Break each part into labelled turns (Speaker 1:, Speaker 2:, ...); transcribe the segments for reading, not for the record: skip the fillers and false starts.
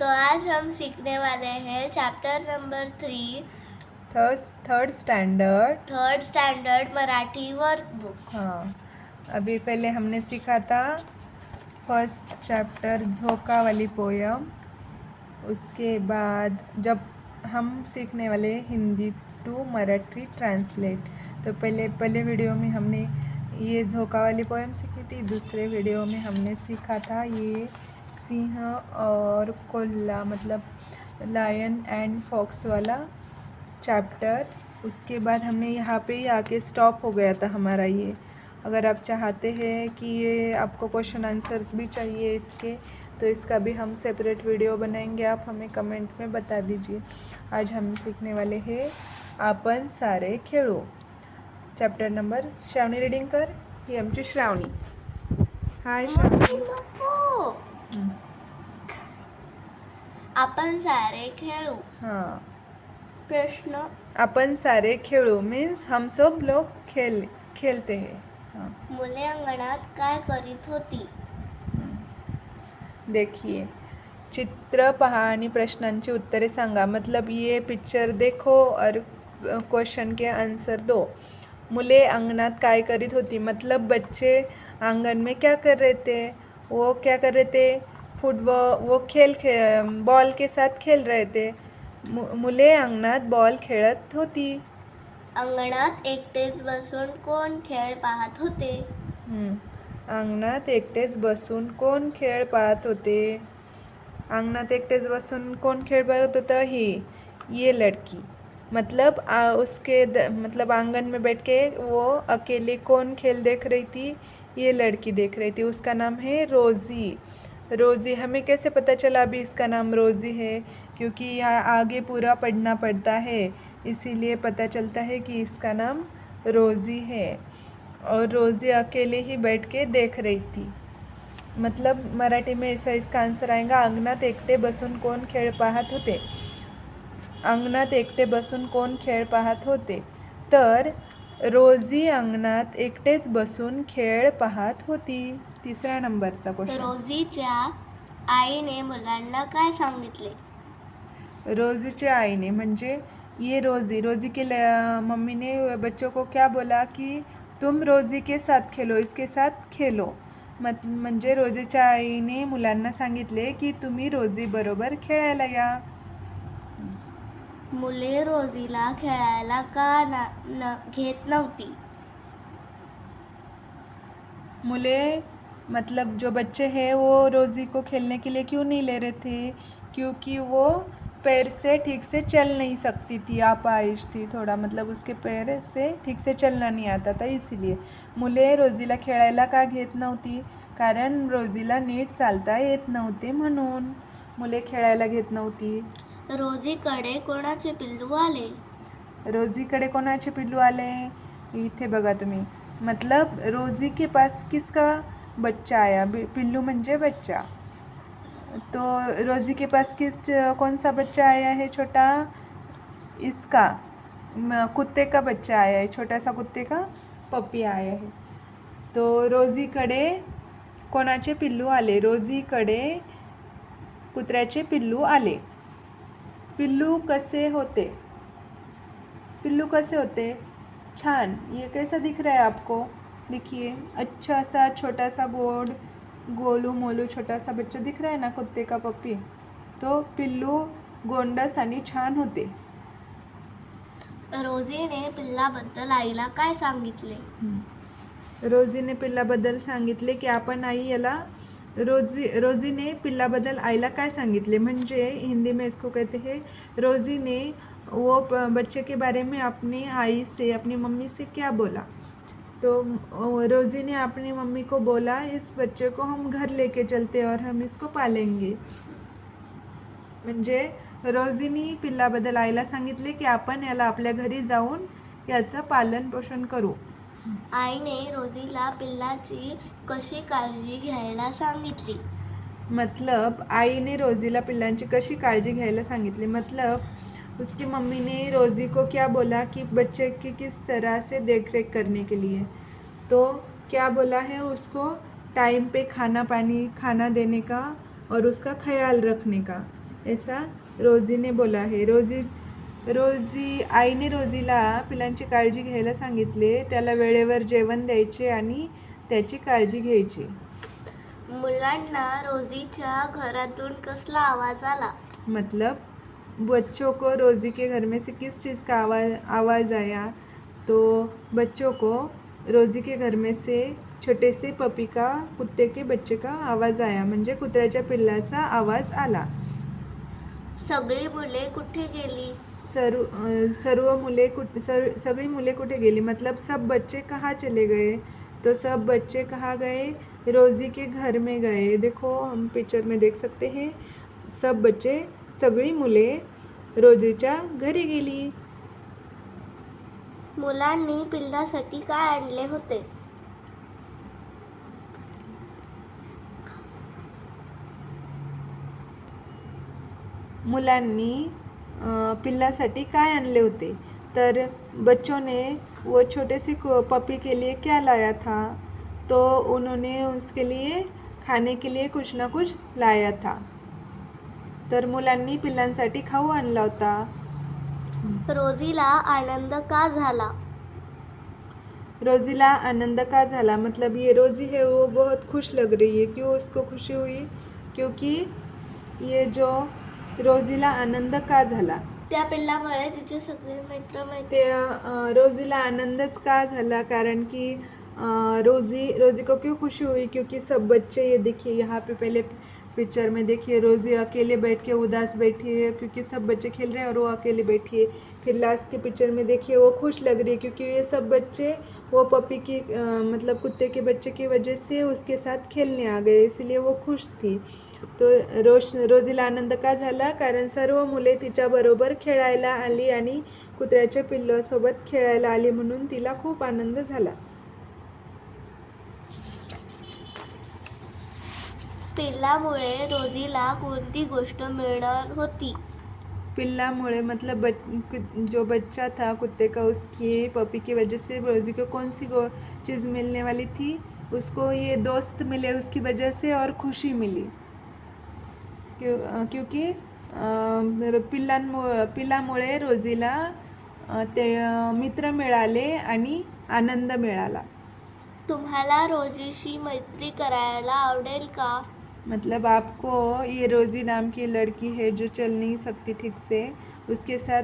Speaker 1: तो आज हम सीखने वाले हैं chapter number 3
Speaker 2: third
Speaker 1: standard Marathi workbook.
Speaker 2: हाँ, अभी पहले हमने सीखा था फर्स्ट चैप्टर झोंका वाली पोयम। उसके बाद जब हम सीखने वाले हिंदी टू मराठी ट्रांसलेट, तो पहले वीडियो में हमने ये झोंका वाली पोयम सीखी थी। दूसरे वीडियो में हमने सीखा था ये सिंह और कोल्ला मतलब लायन एंड फॉक्स वाला चैप्टर। उसके बाद हमने यहाँ पे ही आके स्टॉप हो गया था हमारा ये। अगर आप चाहते हैं कि ये आपको क्वेश्चन आंसर्स भी चाहिए इसके, तो इसका भी हम सेपरेट वीडियो बनाएंगे। आप हमें कमेंट में बता दीजिए। आज हम सीखने वाले हैं आपण सारे खेळू चॅप्टर नंबर। श्रावणी रीडिंग कर, ही आमची श्रावणी। हाय श्रावणी।
Speaker 1: आपण सारे खेळू।
Speaker 2: हाँ,
Speaker 1: प्रश्न
Speaker 2: अपन सारे खेळू मीन्स हम सब लोग खेलते हैं। हाँ,
Speaker 1: मुले अंगणात काय करीत होती?
Speaker 2: देखिए, चित्र पहा आणि प्रश्नांची उत्तरे सांगा। मतलब ये पिक्चर देखो और क्वेश्चन के आंसर दो। मुले अंगणात काय करीत होती मतलब बच्चे आंगन में क्या कर रहे थे? वो क्या कर रहे थे? फुटबॉल, वो बॉल के साथ खेल रहे थे। मुले अंगणात बॉल खेळत होती।
Speaker 1: अंगणात एकटेच बसून कोण खेळ पाहत होते?
Speaker 2: अंगणात एकटेच बसून कोण खेळ पाहत होते? अंगणात एकटेच बसून कोण खेळ पाहत होता? ये लड़की मतलब मतलब आंगन में बैठ के वो अकेले कौन खेल देख रही थी? ये लड़की देख रही थी। उसका नाम है रोज़ी। रोज़ी हमें कैसे पता चला अभी इसका नाम रोज़ी है? क्योंकि यहाँ आगे पूरा पढ़ना पड़ता है, इसीलिए पता चलता है कि इसका नाम रोज़ी है। और रोज़ी अकेले ही बैठ के देख रही थी। मतलब मराठी में ऐसा इसका आंसर आएगा, अंगणात एकटे बसून कोण खेळ पाहत होते। अंगणात एकटे बसून कोण खेळ पाहत होते? तर रोजी अंगणात एकटेच बसून खेळ पाहत होती। तिसऱ्या नंबरचा क्वेश्चन।
Speaker 1: रोजीच्या आईने मुलांना काय सांगितले?
Speaker 2: रोजीच्या आईने म्हणजे ये रोजी के मम्मी ने बच्चों को क्या बोला कि तुम रोजी के साथ खेलो, इसके साथ खेलो। म्हणजे रोजीच्या आईने मुलांना सांगितले की तुम्ही रोजी बरोबर खेळायला या।
Speaker 1: मुले रोजीला खेळायला का घेत नव्हती?
Speaker 2: मुले मतलब जो बच्चे हैं वो रोज़ी को खेलने के लिए क्यों नहीं ले रहे थे? क्योंकि वो पैर से ठीक से चल नहीं सकती थी, अपाहिज थी थोड़ा, मतलब उसके पैर से ठीक से चलना नहीं आता था, इसीलिए मुले रोजीला खेळायला का घेत नव्हती? कारण रोजीला नीट चालता येत नव्हते म्हणून मुले खेळायला घेत नव्हती।
Speaker 1: रोजीकडे कोणाचे पिल्लू आले?
Speaker 2: रोजीकडे कोणाचे पिल्लू आले? इथे बघा तुम्ही, मतलब रोजी के पास किसका बच्चा आया? पिल्लू म्हणजे बच्चा। तो रोजी के पास कौन सा बच्चा आया है? छोटा, इसका कुत्ते का बच्चा आया है, छोटा सा कुत्ते का पप्पी आया है। तो रोजीकडे कोणाचे पिल्लू आले? रोजीकडे कुत्र्याचे पिल्लू आले। पिल्लू कसे होते? पिल्लू कैसे होते? छान। ये कैसा दिख रहा है आपको? देखिए, अच्छा सा छोटा सा गोलू मोलू छोटा सा बच्चा दिख रहा है ना, कुत्ते का पप्पी। तो पिल्लू गोंडस आणि छान होते।
Speaker 1: रोजीने पिल्लाबद्दल आईला काय सांगितले?
Speaker 2: रोजीने पिल्लाबद्दल सांगितले की आपण आई याला रोजीने पिल्लाबद्दल आईला काय सांगितले म्हणजे हिंदी में इसको कहते हैं, रोजी ने वो बच्चे के बारे में अपनी आई से, अपनी मम्मी से क्या बोला? तो रोजी ने अपनी मम्मी को बोला, इस बच्चे को हम घर लेके चलते और हम इसको पालेंगे। म्हणजे रोजीनी पिल्लाबद्दल आईला सांगितले की आपण याला आपल्या घरी जाऊन याचं पालन पोषण करू।
Speaker 1: आईने रोजीला पिल्लाची कशी काळजी घ्यायला सांगितली?
Speaker 2: मतलब आई ने रोजीला पिल्लांची कशी काळजी घ्यायला सांगितली, मतलब उसकी मम्मी ने रोज़ी को क्या बोला कि बच्चे की किस तरह से देख रेख करने के लिए। तो क्या बोला है उसको? टाइम पे खाना देने का और उसका ख्याल रखने का। ऐसा रोजीने बोला है. रोजी आईने रोजीला पिलांची काळजी घ्यायला सांगितले. त्याला वेळेवर जेवण द्यायचे आणि त्याची काळजी घ्यायची.
Speaker 1: मुलांना रोजीच्या घरातून कसला आवाज आला?
Speaker 2: मतलब बच्चों को रोजी के घर में से किस चीज़ का आवाज़ आया? तो बच्चों को रोजी के घर में से छोटे से पपी का, कुत्ते के बच्चे का आवाज़ आया. म्हणजे कुत्र्याच्या पिल्लाचा आवाज आला.
Speaker 1: सगळी मुले कुठे गेली?
Speaker 2: सगळी मुले कुठे गेली? मतलब सब बच्चे कहाँ चले गए? तो सब बच्चे कहाँ गए? रोजी के घर में गए. देखो हम पिक्चर में देख सकते हैं. सब बच्चे, सगळी मुले रोजीच्या घरी गेली.
Speaker 1: मुलांनी पिल्लासाठी काय आणले होते?
Speaker 2: मुलांनी पिल्लासाठी काय आणले होते? तर बच्चों ने वो छोटे से पपी के लिए क्या लाया था? तो उन्होंने उसके लिए खाने के लिए कुछ ना कुछ लाया था. तर मुलांनी पिल्लांसाठी खाऊ आणला होता.
Speaker 1: रोजीला आनंद का झाला?
Speaker 2: रोजीला आनंद का झाला? मतलब ये रोजी है वो बहुत खुश लग रही है. क्यों उसको खुशी हुई? क्योंकि ये जो रोजीला आनंद का झाला?
Speaker 1: त्या पिल्लामुळे तिचे सगळे मित्र
Speaker 2: ते रोजीला आनंदच का झाला? कारण की रोजी को क्यों खुशी हुई? क्योंकि सब बच्चे, ये देखिए यहाँ पे पहले पिक्चर में देखिए रोजी अकेले बैठ के उदास बैठी है क्योंकि सब बच्चे खेल रहे हैं और वो अकेले बैठी है. फिर लास्ट के पिक्चर में देखिए वो खुश लग रही है क्योंकि ये सब बच्चे वो पपी की मतलब कुत्ते के बच्चे की वजह से उसके साथ खेलने आ गए, इसलिए वो खुश थी. तो रोजीला आनंद का झाला? कारण सर्व मुले तिच्याबरोबर खेळायला आली आणि कुत्र्याच्या पिल्लासोबत खेळायला आली म्हणून तिला खूप आनंद झाला.
Speaker 1: पिल्लामुळे रोजीला कोणती गोष्ट मिळणार होती?
Speaker 2: पिल्लामुळे मतलब जो बच्चा था कुत्ते का, उसकी पपी की वजह से रोजी को कौन सी चीज़ मिलने वाली थी? उसको ये दोस्त मिले उसकी वजह से और खुशी मिली. क्योंकि पिल्लामुळे रोजीला ते मित्र मिळाले आणि आनंद मिळाला.
Speaker 1: तुम्हाला रोजीशी मैत्री करायला आवडेल का?
Speaker 2: मतलब आपको ये रोजी नाम की लड़की है जो चल नहीं सकती ठीक से, उसके साथ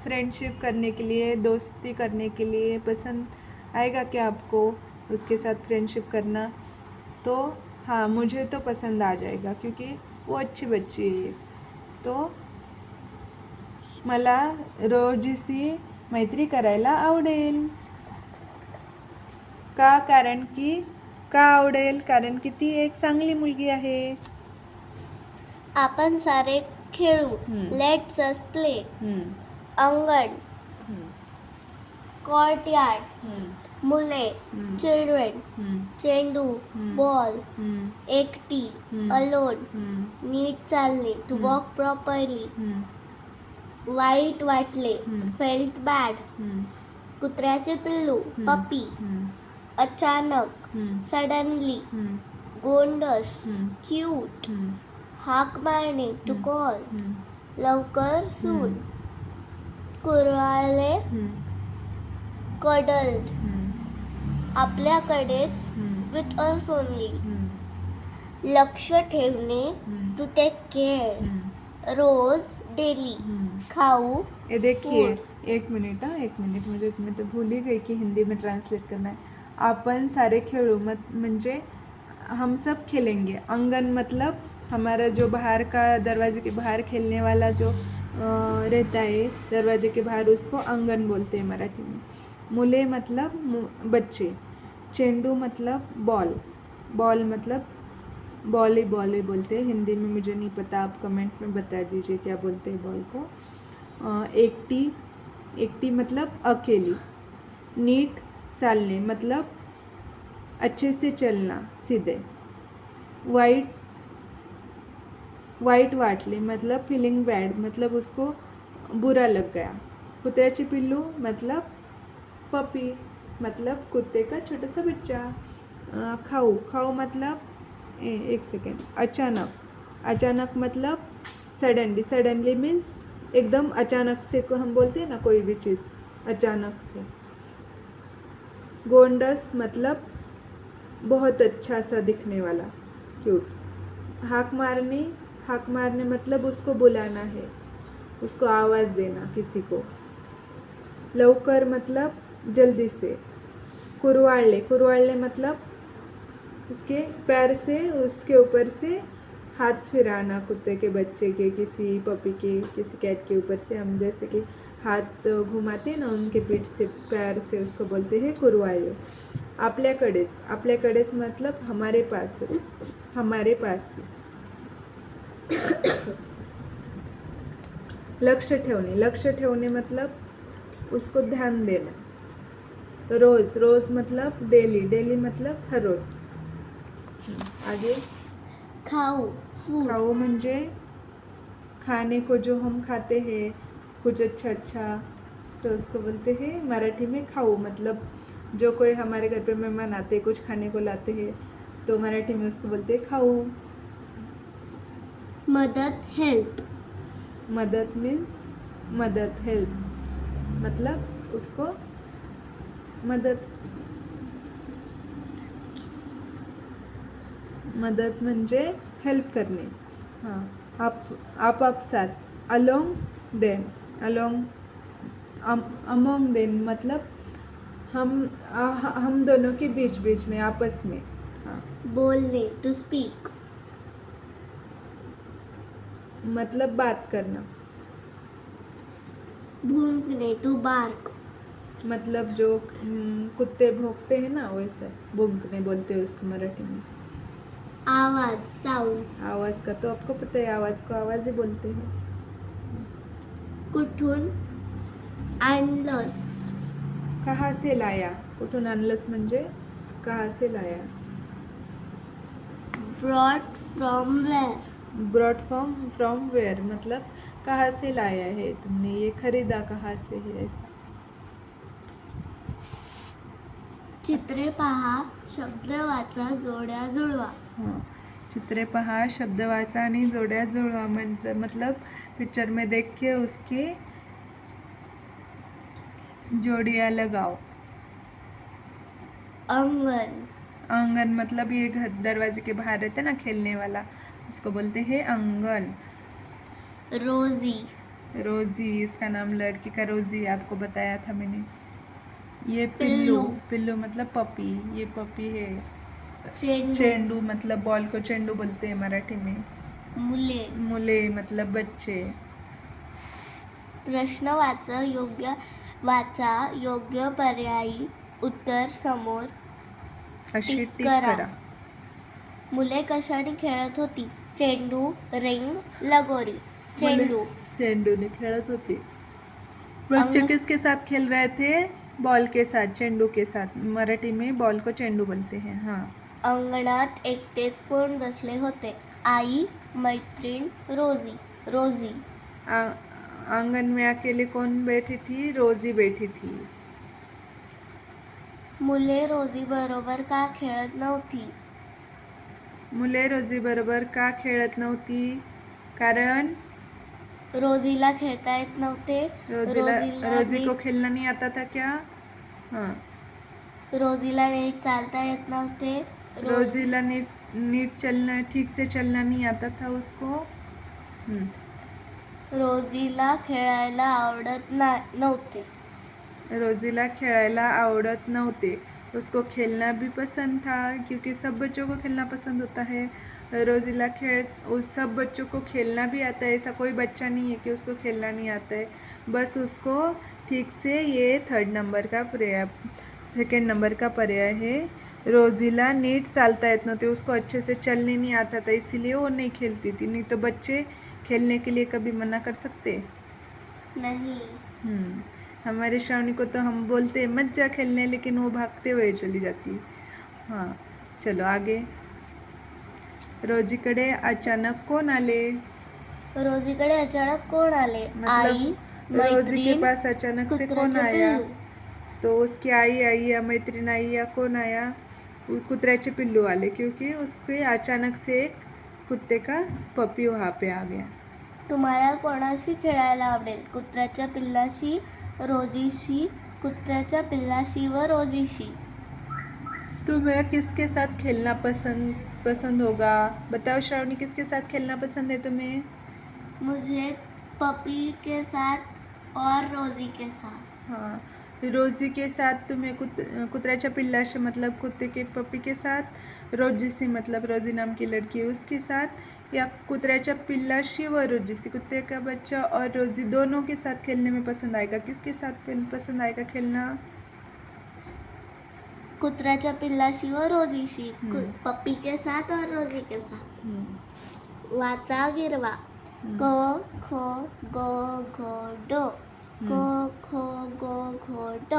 Speaker 2: फ्रेंडशिप करने के लिए, दोस्ती करने के लिए पसंद आएगा क्या आपको उसके साथ फ्रेंडशिप करना? तो हाँ, मुझे तो पसंद आ जाएगा क्योंकि वो अच्छी बच्ची है. तो मला रोजीशी मैत्री करायला आवडेल. का? कारण आवडेल? कारण की ती एक चांगली मुलगी आहे.
Speaker 1: आपण सारे खेळू. Let's us play. अंगण, कोर्टयार्ड, मुले, चिल्ड्रन, चेंडू, बॉल, एकटी, अलोन, नीट चालणे, टू वॉक प्रॉपरली, वाईट वाटले, फेल्ट बॅड, कुत्र्याचे पिल्लू, पपी, अचानक, सडनली, गोंडस, क्यूट, हाक मारणे, टू कॉल, लवकर, सून, कुरवाळले, कडल्ड, आपल्याकडेच, विथ अस ओनली, लक्ष ठेवणे, टू टेक केअर, रोज, डेली, खाऊ.
Speaker 2: ये देखिए, एक मिनट मुझे मैं तो भूल ही गई कि हिंदी में ट्रांसलेट करना है. अपन सारे खेळू म्हणजे हम सब खेलेंगे. अंगन मतलब हमारा जो बाहर का दरवाजे के बाहर खेलने वाला जो रहता है दरवाजे के बाहर, उसको अंगन बोलते हैं मराठी में. मुले मतलब बच्चे. चेंडू मतलब बॉल मतलब बॉल ही बोलते हैं. हिंदी में मुझे नहीं पता, आप कमेंट में बता दीजिए क्या बोलते हैं बॉल को. एकटी मतलब अकेली. नीट चालने मतलब अच्छे से चलना, सीधे. वाइट वाटले मतलब फीलिंग बैड, मतलब उसको बुरा लग गया. कुत्र्याचे पिल्लू मतलब पपी, मतलब कुत्ते का छोटा सा बच्चा. खाऊ मतलब एक सेकेंड. अचानक मतलब सडनली, सडनली मीन्स एकदम अचानक से को हम बोलते हैं ना कोई भी चीज़ अचानक से। गोंडस मतलब बहुत अच्छा सा दिखने वाला, क्यूट। हाक मारने मतलब उसको बुलाना है, उसको आवाज़ देना किसी को। लवकर मतलब जल्दी से। कुरवाड़ले मतलब उसके पैर से उसके ऊपर से हाथ फिराना, कुत्ते के बच्चे के, किसी पपी के, किसी कैट के ऊपर से हम जैसे कि हाथ घुमाते हैं ना उनके पीठ से, पैर से, उसको बोलते हैं कुरवाड़ले। आपल्याकडेच मतलब हमारे पास से। लक्ष्य ठेवणे मतलब उसको ध्यान देना। रोज मतलब डेली मतलब हर रोज। आगे खाओ म्हणजे खाने को जो हम खाते हैं कुछ अच्छा सो उसको बोलते हैं मराठी में खाओ। मतलब जो कोई हमारे घर पे मेहमान आते हैं कुछ खाने को लाते हैं तो मराठी में उसको बोलते हैं खाओ। मदद मीन्स हेल्प, मतलब उसको मदद म्हणजे हेल्प करणे। हाँ, आपसात अमोंग देम मतलब हम दोनों के बीच में, आपस में। हाँ,
Speaker 1: बोलणे, टू स्पीक।
Speaker 2: मतलब बात करना।
Speaker 1: भूंकणे, टू बार्क।
Speaker 2: मतलब जो कुत्ते भौंकते हैं ना वैसे भौंकने बोलते हैं उसको मराठी में।
Speaker 1: आवाज, साउंड।
Speaker 2: आवाज़ का तो आपको पता है, आवाज़ को आवाज़ ही बोलते हैं।
Speaker 1: कुठून आणलंस?
Speaker 2: कहाँ से लाया? कुठून आणलंस म्हणजे कहाँ से लाया?
Speaker 1: Brought from where?
Speaker 2: Brought from where मतलब कहाँ से लाया है तुमने, ये खरीदा कहाँ से है, ऐसा।
Speaker 1: चित्रे पहा, शब्द वाचा, जोड्या जुळवा.
Speaker 2: हाँ, चित्रे पहा, शब्द वाचा आणि जोड्या जुळवा मतलब पिक्चर में देख के उसके जोड़ियाँ लगाओ। आंगन मतलब ये घर दरवाजे के बाहर रहते ना खेलने वाला, उसको बोलते हैं आंगन। रोजी, इसका नाम लड़की का रोजी आपको बताया था मैंने। ये पिल्लू मतलब पपी, ये पपी है। चेंडू मतलब बॉल को चेंडू बोलते हैं मराठी में। मुले मतलब बच्चे।
Speaker 1: प्रश्न वाचा, योग्य पर्यायी उत्तर समोर
Speaker 2: अशी टिक
Speaker 1: करा.
Speaker 2: करा।
Speaker 1: मुले कशाने खेळत होती? चेंडू, रिंग, लगोरी.
Speaker 2: चेंडू ने खेलत होती। बच्चे किसके साथ खेल रहे थे? बॉल के साथ, चेंडू के साथ। मराठी में बॉल को चेंडू बोलते हैं। हाँ,
Speaker 1: अंगणात एकटेच कोण बसले होते? आई, मैत्रीण, रोजी.
Speaker 2: आंगन में अकेले कौन बैठी थी? रोजी बैठी थी।
Speaker 1: मुले रोजी बरोबर का खेळत नव्हती?
Speaker 2: मुले रोजी बरोबर का खेळत नव्हती? कारण
Speaker 1: रोजीला खेळता येत नव्हते.
Speaker 2: रोजी को खेलना नहीं आता था क्या? हाँ,
Speaker 1: रोजीला नीट चालता येत नव्हते.
Speaker 2: रोजीला नीट चलना, ठीक से चलना नहीं आता था उसको।
Speaker 1: रोजीला खेळायला आवडत नव्हते.
Speaker 2: रोजीला खेलायला आवडत नव्हते। उसको खेलना भी पसंद था क्योंकि सब बच्चों को खेलना पसंद होता है। रोजीला उस सब बच्चों को खेलना भी आता है, ऐसा कोई बच्चा नहीं है कि उसको खेलना नहीं आता है। बस उसको ठीक से, ये सेकंड नंबर का पर्याय है। रोजीला नीट चालता येत नव्हते, उसको अच्छे से चलने नहीं आता था इसीलिए वो नहीं खेलती थी। नहीं तो बच्चे खेलने के लिए कभी मना कर सकते?
Speaker 1: नहीं।
Speaker 2: हमारे श्रावणी को तो हम बोलते हैं मत जा खेलने, लेकिन वो भागते हुए चली जाती है। हाँ, चलो आगे। रोजीकडे अचानक कोण आले?
Speaker 1: रोजीकडे अचानक कोण आले? आई,
Speaker 2: रोजी के पास अचानक से कौन
Speaker 1: कुत्र्याचे
Speaker 2: आया?
Speaker 1: पिल्लू.
Speaker 2: तो उसकी आई आई या मैत्रीण आई या कौन आया? कुतऱ्याचे पिल्लू आले, क्योंकि उसके अचानक से एक कुत्ते का पपी वहाँ पे आ गया।
Speaker 1: तुम्हाला कोणाशी खेळायला आवडेल? कुत्र्याच्या पिल्लाशी, रोजीशी, कुत्र्याच्या पिल्लाशी व रोजीशी.
Speaker 2: तुम्हें किसके साथ खेलना पसंद होगा? बताओ श्रावणी, किसके साथ खेलना पसंद है तुम्हें?
Speaker 1: मुझे पपी के साथ और रोजी के साथ.
Speaker 2: हाँ, रोजी के साथ तुम्हें कुतराच्या पिल्लाशी मतलब कुत्ते के पपी के साथ, रोजी सी मतलब रोजी नाम की लड़की है उसके साथ, या कुतराच्या पिल्लाशी व रोजी सी कुत्ते का बच्चा और रोजी दोनों के साथ खेलने में पसंद आएगा? किसके साथ पसंद आएगा खेलना?
Speaker 1: कुत्र्याच्या पिल्लाशी व रोजीशी. पप्पी के साथ और रोजी के साथ. वाचा गिरवा. क ख ग घ ड. क ख ग घ ड.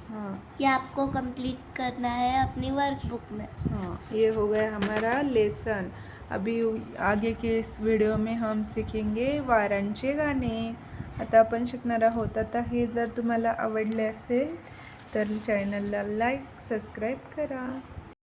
Speaker 2: हाँ
Speaker 1: ये आपको कंप्लीट करना है अपनी वर्कबुक में.
Speaker 2: हाँ, ये हो गया हमारा लेसन. अभी आगे के इस व्हिडिओ में हम शिकेंगे वारांचे गाणे. आता आपण शिकणार आहोत. आता हे जर तुम्हाला आवडले असेल तर चॅनलला लाईक सबस्क्राईब करा.